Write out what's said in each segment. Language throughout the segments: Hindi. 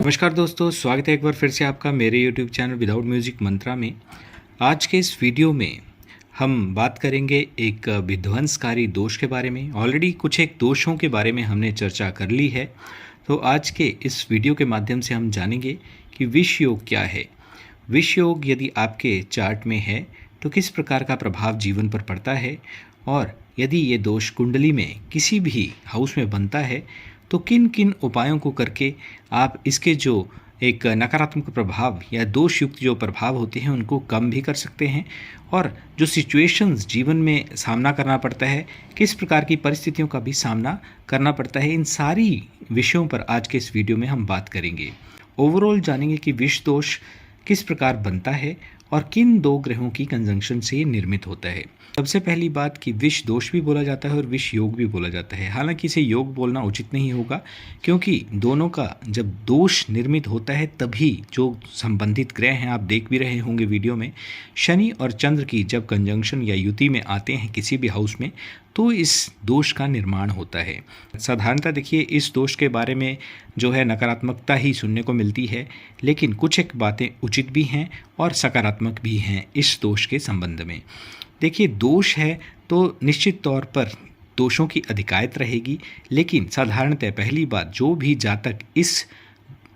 नमस्कार दोस्तों, स्वागत है एक बार फिर से आपका मेरे YouTube चैनल विदाउट म्यूजिक मंत्रा में। आज के इस वीडियो में हम बात करेंगे एक विध्वंसकारी दोष के बारे में। ऑलरेडी कुछ एक दोषों के बारे में हमने चर्चा कर ली है, तो आज के इस वीडियो के माध्यम से हम जानेंगे कि विष योग क्या है। विष योग यदि आपके चार्ट में है तो किस प्रकार का प्रभाव जीवन पर पड़ता है, और यदि ये दोष कुंडली में किसी भी हाउस में बनता है तो किन किन उपायों को करके आप इसके जो एक नकारात्मक प्रभाव या दोष युक्त जो प्रभाव होते हैं उनको कम भी कर सकते हैं, और जो सिचुएशंस जीवन में सामना करना पड़ता है, किस प्रकार की परिस्थितियों का भी सामना करना पड़ता है, इन सारी विषयों पर आज के इस वीडियो में हम बात करेंगे। ओवरऑल जानेंगे कि विष दोष किस प्रकार बनता है और किन दो ग्रहों की कंजंक्शन से निर्मित होता है। सबसे पहली बात कि विष दोष भी बोला जाता है और विष योग भी बोला जाता है। हालांकि इसे योग बोलना उचित नहीं होगा, क्योंकि दोनों का जब दोष निर्मित होता है तभी जो संबंधित ग्रह हैं, आप देख भी रहे होंगे वीडियो में, शनि और चंद्र की जब कंजंक्शन या युति में आते हैं किसी भी हाउस में, तो इस दोष का निर्माण होता है। साधारणतः देखिए, इस दोष के बारे में जो है नकारात्मकता ही सुनने को मिलती है, लेकिन कुछ एक बातें उचित भी हैं और सकारात्मक भी हैं इस दोष के संबंध में। देखिए, दोष है तो निश्चित तौर पर दोषों की अधिकायत रहेगी, लेकिन साधारणतः पहली बात, जो भी जातक इस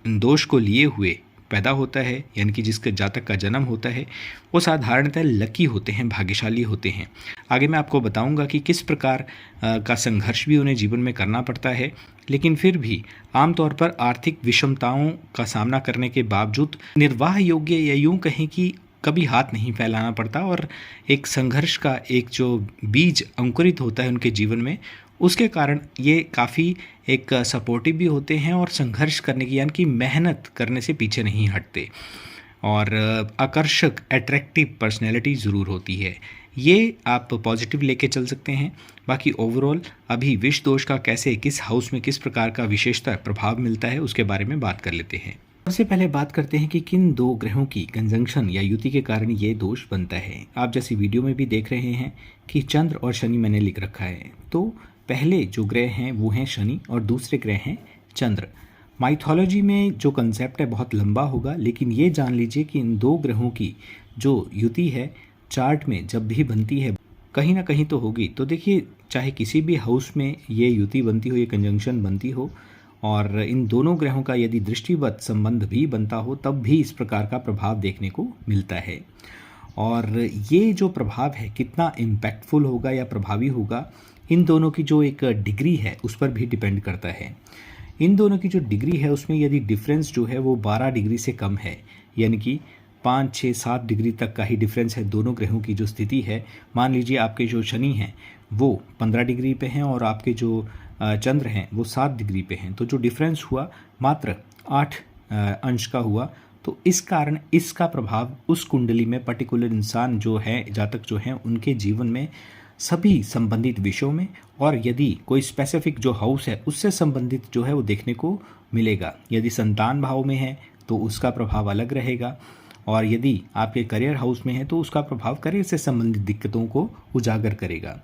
दोष को लिए हुए पैदा होता है, यानी कि जिसके जातक का जन्म होता है, वो साधारणतः लकी होते हैं, भाग्यशाली होते हैं। आगे मैं आपको बताऊंगा कि किस प्रकार का संघर्ष भी उन्हें जीवन में करना पड़ता है, लेकिन फिर भी आमतौर पर आर्थिक विषमताओं का सामना करने के बावजूद निर्वाह योग्य, या यूँ कहें कि कभी हाथ नहीं फैलाना पड़ता, और एक संघर्ष का एक जो बीज अंकुरित होता है उनके जीवन में, उसके कारण ये काफ़ी एक सपोर्टिव भी होते हैं और संघर्ष करने की, यानी कि मेहनत करने से पीछे नहीं हटते, और आकर्षक अट्रैक्टिव पर्सनैलिटी ज़रूर होती है। ये आप पॉजिटिव लेके चल सकते हैं। बाकी ओवरऑल अभी विष दोष का कैसे, किस हाउस में किस प्रकार का विशेषता प्रभाव मिलता है, उसके बारे में बात कर लेते हैं। सबसे पहले बात करते हैं कि किन दो ग्रहों की कंजंक्शन या युति के कारण ये दोष बनता है। आप जैसी वीडियो में भी देख रहे हैं कि चंद्र और शनि मैंने लिख रखा है, तो पहले जो ग्रह हैं वो हैं शनि और दूसरे ग्रह हैं चंद्र। माइथोलॉजी में जो कंसेप्ट है बहुत लंबा होगा, लेकिन ये जान लीजिए कि इन दो ग्रहों की जो युति है चार्ट में जब भी बनती है, कहीं ना कहीं तो होगी। तो देखिए, चाहे किसी भी हाउस में ये युति बनती हो, ये कंजंक्शन बनती हो, और इन दोनों ग्रहों का यदि दृष्टिवत संबंध भी बनता हो, तब भी इस प्रकार का प्रभाव देखने को मिलता है। और ये जो प्रभाव है कितना इम्पैक्टफुल होगा या प्रभावी होगा, इन दोनों की जो एक डिग्री है उस पर भी डिपेंड करता है। इन दोनों की जो डिग्री है उसमें यदि डिफरेंस जो है वो 12 डिग्री से कम है, यानी कि 5, 6, 7 डिग्री तक का ही डिफरेंस है दोनों ग्रहों की जो स्थिति है। मान लीजिए आपके जो शनि हैं वो 15 डिग्री पे हैं और आपके जो चंद्र हैं वो 7 डिग्री पे हैं, तो जो डिफरेंस हुआ मात्र 8 अंश का हुआ। तो इस कारण इसका प्रभाव उस कुंडली में पर्टिकुलर इंसान जो है, जातक जो हैं, उनके जीवन में सभी संबंधित विषयों में, और यदि कोई स्पेसिफिक जो हाउस है उससे संबंधित जो है वो देखने को मिलेगा। यदि संतान भाव में है तो उसका प्रभाव अलग रहेगा, और यदि आपके करियर हाउस में है तो उसका प्रभाव करियर से संबंधित दिक्कतों को उजागर करेगा।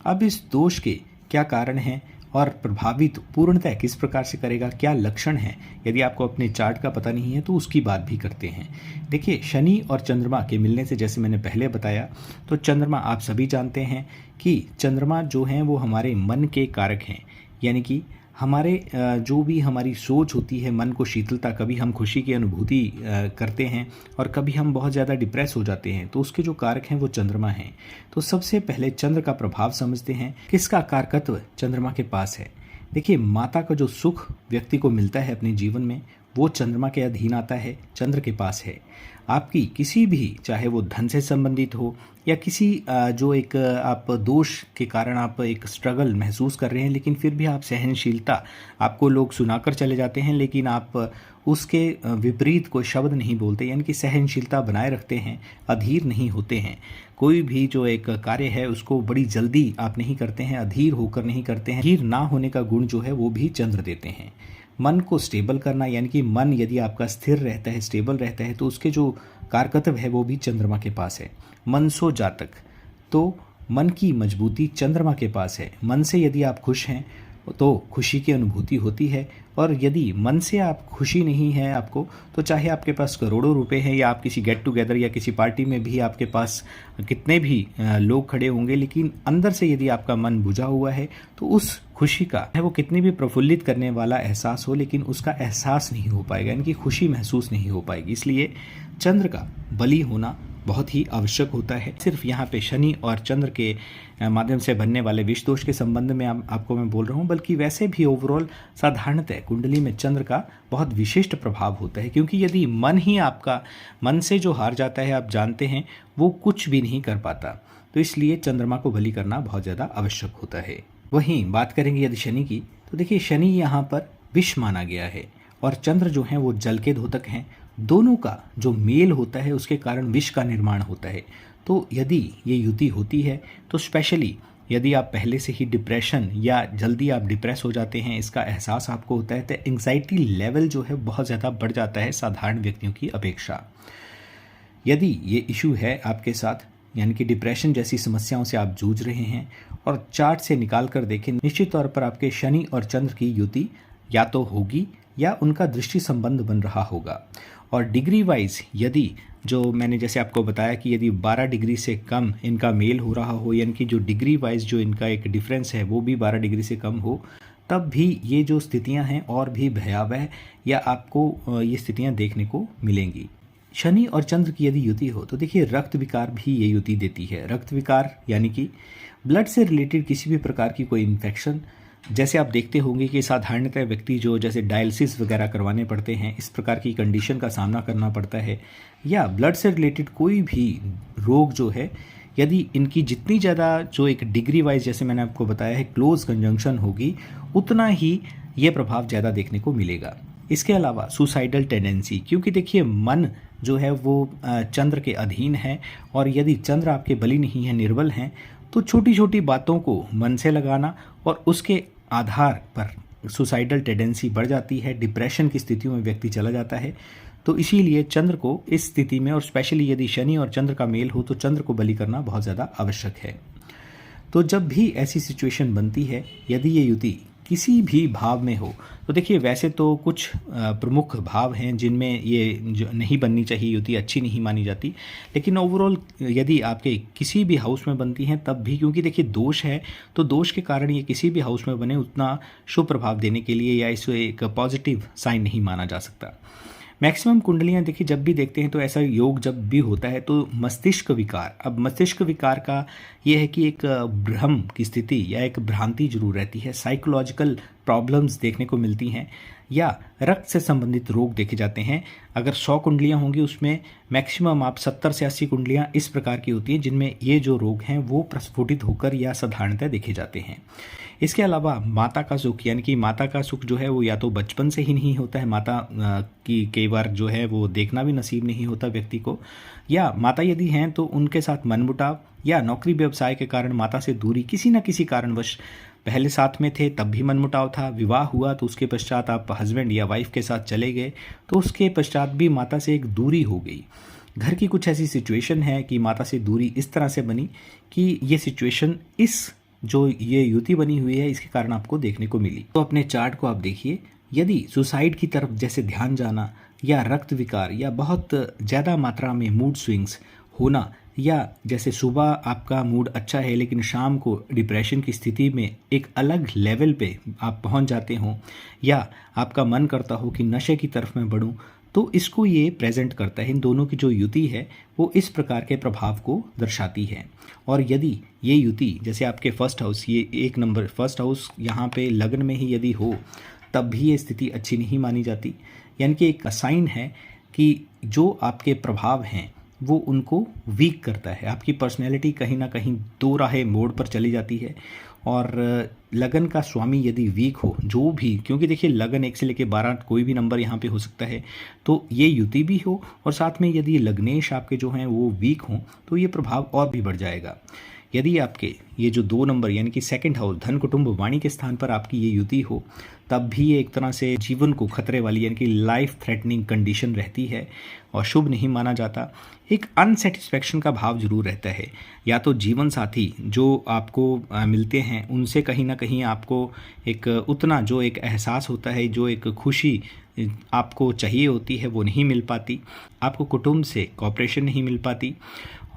अब इस दोष के क्या कारण हैं और प्रभावित पूर्णतः किस प्रकार से करेगा, क्या लक्षण हैं, यदि आपको अपने चार्ट का पता नहीं है तो उसकी बात भी करते हैं। देखिए, शनि और चंद्रमा के मिलने से, जैसे मैंने पहले बताया, तो चंद्रमा आप सभी जानते हैं कि चंद्रमा जो हैं वो हमारे मन के कारक हैं, यानी कि हमारे जो भी हमारी सोच होती है, मन को शीतलता, कभी हम खुशी की अनुभूति करते हैं और कभी हम बहुत ज़्यादा डिप्रेस हो जाते हैं, तो उसके जो कारक हैं वो चंद्रमा हैं। तो सबसे पहले चंद्र का प्रभाव समझते हैं। किसका कारकत्व चंद्रमा के पास है? देखिए, माता का जो सुख व्यक्ति को मिलता है अपने जीवन में, वो चंद्रमा के अधीन आता है, चंद्र के पास है। आपकी किसी भी, चाहे वो धन से संबंधित हो या किसी जो एक आप दोष के कारण आप एक स्ट्रगल महसूस कर रहे हैं, लेकिन फिर भी आप सहनशीलता, आपको लोग सुनाकर चले जाते हैं लेकिन आप उसके विपरीत कोई शब्द नहीं बोलते, यानी कि सहनशीलता बनाए रखते हैं, अधीर नहीं होते हैं। कोई भी जो एक कार्य है उसको बड़ी जल्दी आप नहीं करते हैं, अधीर होकर नहीं करते हैं। अधीर ना होने का गुण जो है वो भी चंद्र देते हैं। मन को स्टेबल करना, यानी कि मन यदि आपका स्थिर रहता है, स्टेबल रहता है, तो उसके जो कारकत्व है वो भी चंद्रमा के पास है। मनसो जातक, तो मन की मजबूती चंद्रमा के पास है। मन से यदि आप खुश हैं तो खुशी की अनुभूति होती है। और यदि मन से आप खुशी नहीं है आपको, तो चाहे आपके पास करोड़ों रुपए हैं या आप किसी गेट टुगेदर या किसी पार्टी में भी आपके पास कितने भी लोग खड़े होंगे, लेकिन अंदर से यदि आपका मन बुझा हुआ है तो उस खुशी का है वो कितनी भी प्रफुल्लित करने वाला एहसास हो, लेकिन उसका एहसास नहीं हो पाएगा, यानी कि खुशी महसूस नहीं हो पाएगी। इसलिए चंद्र का बली होना बहुत ही आवश्यक होता है। सिर्फ यहाँ पे शनि और चंद्र के माध्यम से बनने वाले विष दोष के संबंध में आपको मैं बोल रहा हूँ, बल्कि वैसे भी ओवरऑल साधारणतः कुंडली में चंद्र का बहुत विशिष्ट प्रभाव होता है। क्योंकि यदि मन ही आपका मन से जो हार जाता है, आप जानते हैं, वो कुछ भी नहीं कर पाता, तो इसलिए चंद्रमा को बलि करना बहुत ज़्यादा आवश्यक होता है। वहीं बात करेंगे यदि शनि की, तो देखिए शनि यहाँ पर विष माना गया है और चंद्र जो हैं वो जल के द्योतक हैं। दोनों का जो मेल होता है उसके कारण विष का निर्माण होता है। तो यदि ये युति होती है तो स्पेशली यदि आप पहले से ही डिप्रेशन या जल्दी आप डिप्रेस हो जाते हैं, इसका एहसास आपको होता है, तो एंग्जाइटी लेवल जो है बहुत ज़्यादा बढ़ जाता है साधारण व्यक्तियों की अपेक्षा। यदि ये इशू है आपके साथ, यानी कि डिप्रेशन जैसी समस्याओं से आप जूझ रहे हैं और चार्ट से निकाल कर देखें, निश्चित तौर पर आपके शनि और चंद्र की युति या तो होगी या उनका दृष्टि संबंध बन रहा होगा। और डिग्री वाइज यदि जो मैंने जैसे आपको बताया कि यदि 12 डिग्री से कम इनका मेल हो रहा हो, यानी कि जो डिग्री वाइज जो इनका एक डिफरेंस है वो भी 12 डिग्री से कम हो, तब भी ये जो स्थितियां हैं और भी भयावह या आपको ये स्थितियां देखने को मिलेंगी। शनि और चंद्र की यदि युति हो तो देखिए रक्त विकार भी ये युति देती है। रक्त विकार यानी कि ब्लड से रिलेटेड किसी भी प्रकार की कोई इन्फेक्शन, जैसे आप देखते होंगे कि साधारणतः व्यक्ति जो जैसे डायलिसिस वगैरह करवाने पड़ते हैं, इस प्रकार की कंडीशन का सामना करना पड़ता है, या ब्लड से रिलेटेड कोई भी रोग जो है, यदि इनकी जितनी ज़्यादा जो एक डिग्री वाइज जैसे मैंने आपको बताया है क्लोज कंजंक्शन होगी, उतना ही ये प्रभाव ज़्यादा देखने को मिलेगा। इसके अलावा सुसाइडल टेंडेंसी, क्योंकि देखिए मन जो है वो चंद्र के अधीन है, और यदि चंद्र आपके बली नहीं है, निर्बल हैं, तो छोटी छोटी बातों को मन से लगाना और उसके आधार पर सुसाइडल टेंडेंसी बढ़ जाती है, डिप्रेशन की स्थितियों में व्यक्ति चला जाता है। तो इसीलिए चंद्र को इस स्थिति में, और स्पेशली यदि शनि और चंद्र का मेल हो, तो चंद्र को बलि करना बहुत ज़्यादा आवश्यक है। तो जब भी ऐसी सिचुएशन बनती है, यदि ये युति किसी भी भाव में हो, तो देखिए वैसे तो कुछ प्रमुख भाव हैं जिनमें ये जो नहीं बननी चाहिए युति, अच्छी नहीं मानी जाती, लेकिन ओवरऑल यदि आपके किसी भी हाउस में बनती हैं तब भी, क्योंकि देखिए दोष है, तो दोष के कारण ये किसी भी हाउस में बने उतना शुभ प्रभाव देने के लिए या इसे एक पॉजिटिव साइन नहीं माना जा सकता। मैक्सिमम कुंडलियां देखिए जब भी देखते हैं तो ऐसा योग जब भी होता है तो मस्तिष्क विकार, अब मस्तिष्क विकार का ये है कि एक भ्रम की स्थिति या एक भ्रांति जरूर रहती है, साइकोलॉजिकल प्रॉब्लम्स देखने को मिलती हैं, या रक्त से संबंधित रोग देखे जाते हैं। अगर 100 कुंडलियां होंगी उसमें मैक्सिमम आप 70 से 80 कुंडलियां इस प्रकार की होती हैं जिनमें ये जो रोग हैं वो प्रस्फुटित होकर या साधारणतः देखे जाते हैं। इसके अलावा माता का सुख, यानी कि माता का सुख जो है वो या तो बचपन से ही नहीं होता है, माता की कई बार जो है वो देखना भी नसीब नहीं होता व्यक्ति को, या माता यदि हैं तो उनके साथ मनमुटाव या नौकरी व्यवसाय के कारण माता से दूरी, किसी न किसी कारणवश पहले साथ में थे तब भी मनमुटाव था, विवाह हुआ तो उसके पश्चात आप हस्बैंड या वाइफ के साथ चले गए तो उसके पश्चात भी माता से एक दूरी हो गई। घर की कुछ ऐसी सिचुएशन है कि माता से दूरी इस तरह से बनी कि ये सिचुएशन इस जो ये युति बनी हुई है इसके कारण आपको देखने को मिली। तो अपने चार्ट को आप देखिए, यदि सुसाइड की तरफ जैसे ध्यान जाना या रक्त विकार या बहुत ज़्यादा मात्रा में मूड स्विंग्स होना, या जैसे सुबह आपका मूड अच्छा है लेकिन शाम को डिप्रेशन की स्थिति में एक अलग लेवल पे आप पहुंच जाते हो, या आपका मन करता हो कि नशे की तरफ मैं बढ़ूं, तो इसको ये प्रेजेंट करता है। इन दोनों की जो युति है वो इस प्रकार के प्रभाव को दर्शाती है। और यदि ये युति जैसे आपके फर्स्ट हाउस, ये 1 नंबर फर्स्ट हाउस यहाँ पे लग्न में ही यदि हो, तब भी ये स्थिति अच्छी नहीं मानी जाती, यानी कि एक साइन है कि जो आपके प्रभाव हैं वो उनको वीक करता है। आपकी पर्सनैलिटी कहीं ना कहीं दो राहे मोड़ पर चली जाती है। और लगन का स्वामी यदि वीक हो, जो भी, क्योंकि देखिए लगन 1 से लेकर 12 कोई भी नंबर यहाँ पे हो सकता है, तो ये युति भी हो और साथ में यदि लग्नेश आपके जो हैं वो वीक हों तो ये प्रभाव और भी बढ़ जाएगा। यदि आपके ये जो 2 नंबर यानी कि सेकंड हाउस धन कुटुंब वाणी के स्थान पर आपकी ये युति हो, तब भी ये एक तरह से जीवन को खतरे वाली यानी कि लाइफ थ्रेटनिंग कंडीशन रहती है और शुभ नहीं माना जाता। एक अनसेटिस्फैक्शन का भाव जरूर रहता है, या तो जीवन साथी जो आपको मिलते हैं उनसे कहीं ना कहीं आपको एक उतना जो एक एहसास होता है, जो एक खुशी आपको चाहिए होती है वो नहीं मिल पाती, आपको कुटुंब से कॉपरेशन नहीं मिल पाती,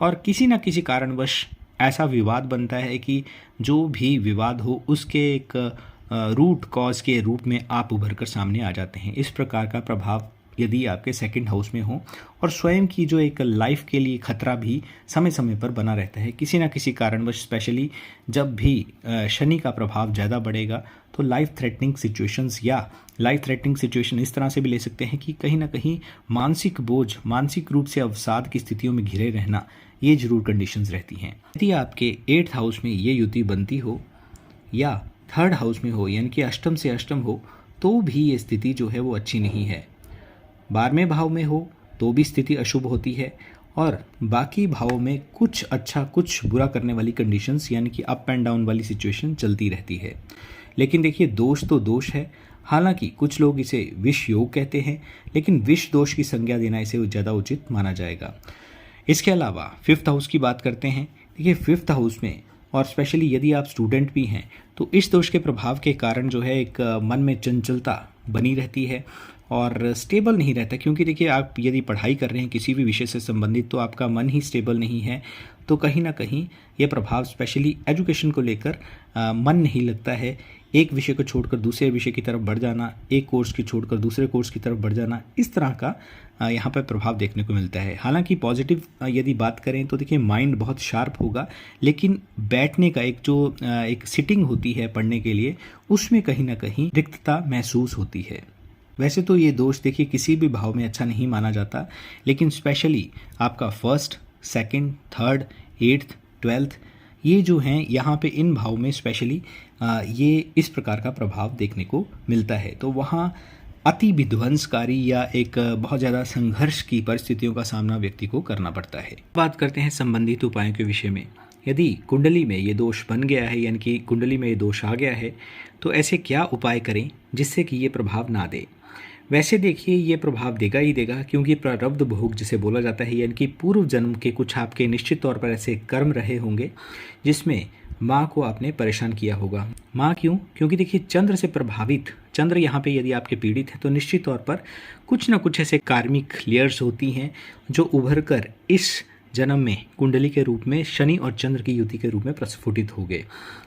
और किसी न किसी कारणवश ऐसा विवाद बनता है कि जो भी विवाद हो उसके एक रूट कॉज के रूप में आप उभर कर सामने आ जाते हैं। इस प्रकार का प्रभाव यदि आपके सेकंड हाउस में हो, और स्वयं की जो एक लाइफ के लिए खतरा भी समय समय पर बना रहता है किसी न किसी कारणवश। स्पेशली जब भी शनि का प्रभाव ज़्यादा बढ़ेगा तो लाइफ थ्रेटनिंग सिचुएशंस, या लाइफ थ्रेटनिंग सिचुएशन इस तरह से भी ले सकते हैं कि कहीं ना कहीं मानसिक बोझ, मानसिक रूप से अवसाद की स्थितियों में घिरे रहना, ये जरूर कंडीशंस रहती हैं। यदि आपके 8th हाउस में ये युति बनती हो या 3rd हाउस में हो यानी कि अष्टम से अष्टम हो, तो भी ये स्थिति जो है वो अच्छी नहीं है। 12वें भाव में हो तो भी स्थिति अशुभ होती है, और बाकी भावों में कुछ अच्छा कुछ बुरा करने वाली कंडीशंस यानी कि अप एंड डाउन वाली सिचुएशन चलती रहती है। लेकिन देखिए, दोष तो दोष है। हालांकि कुछ लोग इसे विष योग कहते हैं, लेकिन विष दोष की संज्ञा देना इसे ज़्यादा उचित माना जाएगा। इसके अलावा 5th हाउस की बात करते हैं। देखिए, 5th हाउस में, और स्पेशली यदि आप स्टूडेंट भी हैं, तो इस दोष के प्रभाव के कारण जो है एक मन में चंचलता बनी रहती है और स्टेबल नहीं रहता। क्योंकि देखिए, आप यदि पढ़ाई कर रहे हैं किसी भी विषय से संबंधित, तो आपका मन ही स्टेबल नहीं है, तो कहीं ना कहीं ये प्रभाव स्पेशली एजुकेशन को लेकर मन नहीं लगता है। एक विषय को छोड़कर दूसरे विषय की तरफ बढ़ जाना, एक कोर्स की छोड़कर दूसरे कोर्स की तरफ बढ़ जाना, इस तरह का यहाँ पर प्रभाव देखने को मिलता है। हालांकि पॉजिटिव यदि बात करें तो देखिए, माइंड बहुत शार्प होगा, लेकिन बैठने का एक जो एक सिटिंग होती है पढ़ने के लिए, उसमें कहीं ना कहीं रिक्तता महसूस होती है। वैसे तो ये दोष देखिए किसी भी भाव में अच्छा नहीं माना जाता, लेकिन स्पेशली आपका 1st, 2nd, 3rd, 8th, 12th, ये जो हैं यहाँ पे इन भाव में स्पेशली ये इस प्रकार का प्रभाव देखने को मिलता है। तो वहाँ अति विध्वंसकारी या एक बहुत ज़्यादा संघर्ष की परिस्थितियों का सामना व्यक्ति को करना पड़ता है। बात करते हैं संबंधित उपायों के विषय में। यदि कुंडली में ये दोष बन गया है, यानी कि कुंडली में ये दोष आ गया है, तो ऐसे क्या उपाय करें जिससे कि ये प्रभाव ना दे। वैसे देखिए, ये प्रभाव देगा ही देगा, क्योंकि प्रारब्ध भोग जिसे बोला जाता है, यानी कि पूर्व जन्म के कुछ आपके निश्चित तौर पर ऐसे कर्म रहे होंगे जिसमें माँ को आपने परेशान किया होगा। माँ क्यों? क्योंकि देखिए, चंद्र से प्रभावित, चंद्र यहाँ पे यदि आपके पीड़ित है, तो निश्चित तौर पर कुछ ना कुछ ऐसे कार्मिक लेयर्स होती हैं जो उभर कर इस जन्म में कुंडली के रूप में शनि और चंद्र की युति के रूप में प्रस्फुटित हो गए।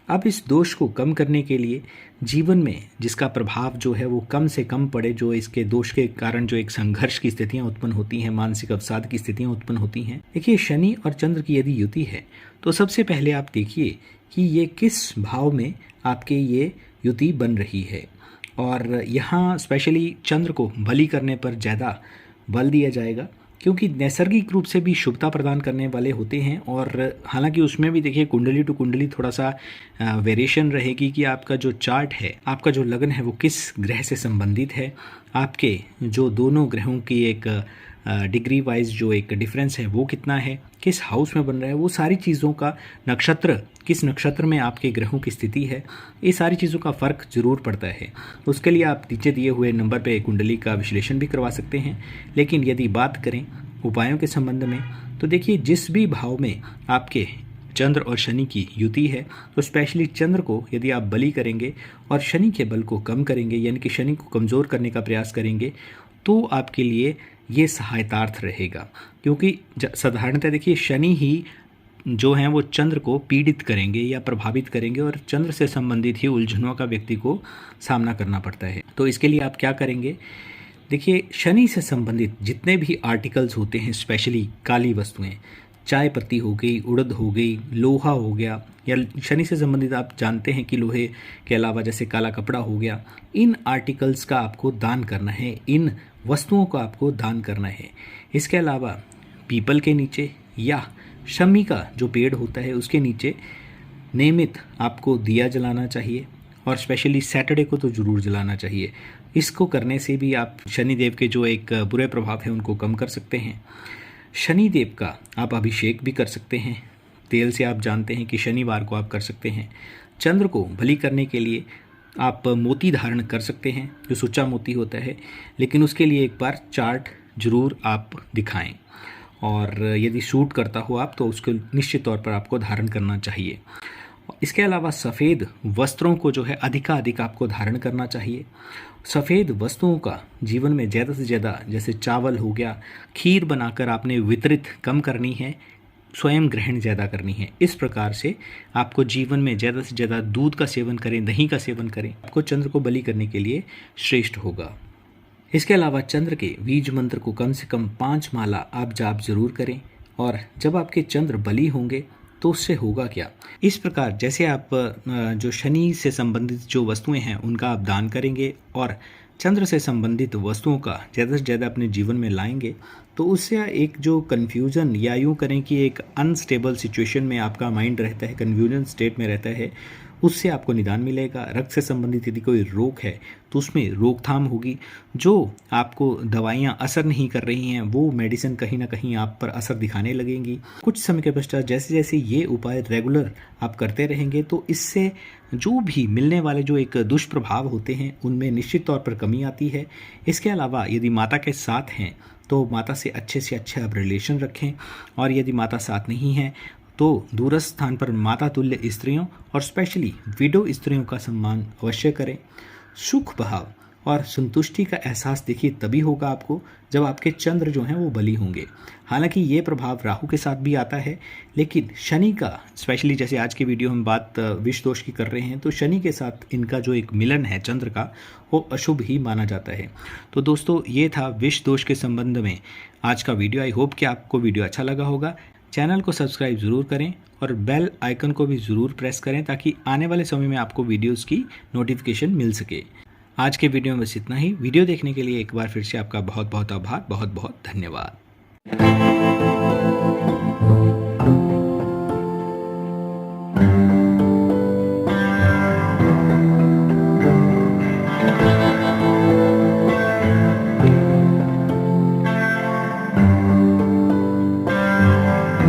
अब इस दोष को कम करने के लिए, जीवन में जिसका प्रभाव जो है वो कम से कम पड़े, जो इसके दोष के कारण जो एक संघर्ष की स्थितियां उत्पन्न होती हैं, मानसिक अवसाद की स्थितियां उत्पन्न होती हैं। देखिए, शनि और चंद्र की यदि युति है, तो सबसे पहले आप देखिए कि ये किस भाव में आपके ये युति बन रही है। और यहाँ स्पेशली चंद्र को बलि करने पर ज़्यादा बल दिया जाएगा, क्योंकि नैसर्गिक रूप से भी शुभता प्रदान करने वाले होते हैं। और हालांकि उसमें भी देखिए, कुंडली टू कुंडली थोड़ा सा वेरिएशन रहेगी कि आपका जो चार्ट है, आपका जो लग्न है, वो किस ग्रह से संबंधित है, आपके जो दोनों ग्रहों की एक डिग्री वाइज जो एक डिफरेंस है वो कितना है, किस हाउस में बन रहा है, वो सारी चीज़ों का, नक्षत्र, किस नक्षत्र में आपके ग्रहों की स्थिति है, ये सारी चीज़ों का फ़र्क ज़रूर पड़ता है। उसके लिए आप नीचे दिए हुए नंबर पे कुंडली का विश्लेषण भी करवा सकते हैं। लेकिन यदि बात करें उपायों के संबंध में, तो देखिए, जिस भी भाव में आपके चंद्र और शनि की युति है, तो स्पेशली चंद्र को यदि आप बलि करेंगे और शनि के बल को कम करेंगे, यानी कि शनि को कमज़ोर करने का प्रयास करेंगे, तो आपके लिए ये सहायतार्थ रहेगा। क्योंकि साधारणतः देखिए, शनि ही जो हैं वो चंद्र को पीड़ित करेंगे या प्रभावित करेंगे, और चंद्र से संबंधित ही उलझनों का व्यक्ति को सामना करना पड़ता है। तो इसके लिए आप क्या करेंगे? देखिए, शनि से संबंधित जितने भी आर्टिकल्स होते हैं, स्पेशली काली वस्तुएं, चाय पत्ती हो गई, उड़द हो गई, लोहा हो गया, या शनि से संबंधित आप जानते हैं कि लोहे के अलावा जैसे काला कपड़ा हो गया, इन आर्टिकल्स का आपको दान करना है, इन वस्तुओं का आपको दान करना है। इसके अलावा पीपल के नीचे या शमी का जो पेड़ होता है उसके नीचे नियमित आपको दिया जलाना चाहिए, और स्पेशली सैटरडे को तो ज़रूर जलाना चाहिए। इसको करने से भी आप शनिदेव के जो एक बुरे प्रभाव हैं उनको कम कर सकते हैं। शनिदेव का आप अभिषेक भी कर सकते हैं, तेल से आप जानते हैं कि शनिवार को आप कर सकते हैं। चंद्र को बलि करने के लिए आप मोती धारण कर सकते हैं, जो सुच्चा मोती होता है, लेकिन उसके लिए एक बार चार्ट ज़रूर आप दिखाएं, और यदि सूट करता हो आप तो उसको निश्चित तौर पर आपको धारण करना चाहिए। इसके अलावा सफ़ेद वस्त्रों को जो है अधिकाधिक आपको धारण करना चाहिए। सफ़ेद वस्तुओं का जीवन में ज़्यादा से ज़्यादा, जैसे चावल हो गया, खीर बनाकर आपने वितरित कम करनी है, स्वयं ग्रहण ज़्यादा करनी है। इस प्रकार से आपको जीवन में ज़्यादा से ज़्यादा दूध का सेवन करें, दही का सेवन करें, आपको चंद्र को बलि करने के लिए श्रेष्ठ होगा। इसके अलावा चंद्र के बीज मंत्र को कम से कम 5 माला आप जाप जरूर करें। और जब आपके चंद्र बलि होंगे तो उससे होगा क्या, इस प्रकार जैसे आप जो शनि से संबंधित जो वस्तुएं हैं उनका आप दान करेंगे और चंद्र से संबंधित वस्तुओं का ज़्यादा से ज़्यादा अपने जीवन में लाएंगे, तो उससे एक जो कन्फ्यूज़न, या यूँ करें कि एक अनस्टेबल सिचुएशन में आपका माइंड रहता है, कन्फ्यूजन स्टेट में रहता है, उससे आपको निदान मिलेगा। रक्त से संबंधित यदि कोई रोग है तो उसमें रोकथाम होगी। जो आपको दवाइयाँ असर नहीं कर रही हैं वो मेडिसिन कहीं ना कहीं आप पर असर दिखाने लगेंगी। कुछ समय के पश्चात जैसे जैसे ये उपाय रेगुलर आप करते रहेंगे तो इससे जो भी मिलने वाले जो एक दुष्प्रभाव होते हैं उनमें निश्चित तौर पर कमी आती है। इसके अलावा यदि माता के साथ हैं तो माता से अच्छे आप रिलेशन रखें, और यदि माता साथ नहीं है तो दूरस्थ स्थान पर माता तुल्य स्त्रियों और स्पेशली विडो स्त्रियों का सम्मान अवश्य करें। सुख भाव और संतुष्टि का एहसास देखिए तभी होगा आपको जब आपके चंद्र जो हैं वो बलि होंगे। हालांकि ये प्रभाव राहु के साथ भी आता है, लेकिन शनि का, स्पेशली जैसे आज की वीडियो हम बात विष दोष की कर रहे हैं, तो शनि के साथ इनका जो एक मिलन है चंद्र का, वो अशुभ ही माना जाता है। तो दोस्तों ये था विष दोष के संबंध में आज का वीडियो। आई होप कि आपको वीडियो अच्छा लगा होगा। चैनल को सब्सक्राइब ज़रूर करें और बेल आइकन को भी ज़रूर प्रेस करें ताकि आने वाले समय में आपको वीडियोस की नोटिफिकेशन मिल सके। आज के वीडियो में बस इतना ही। वीडियो देखने के लिए एक बार फिर से आपका बहुत बहुत आभार, बहुत बहुत धन्यवाद।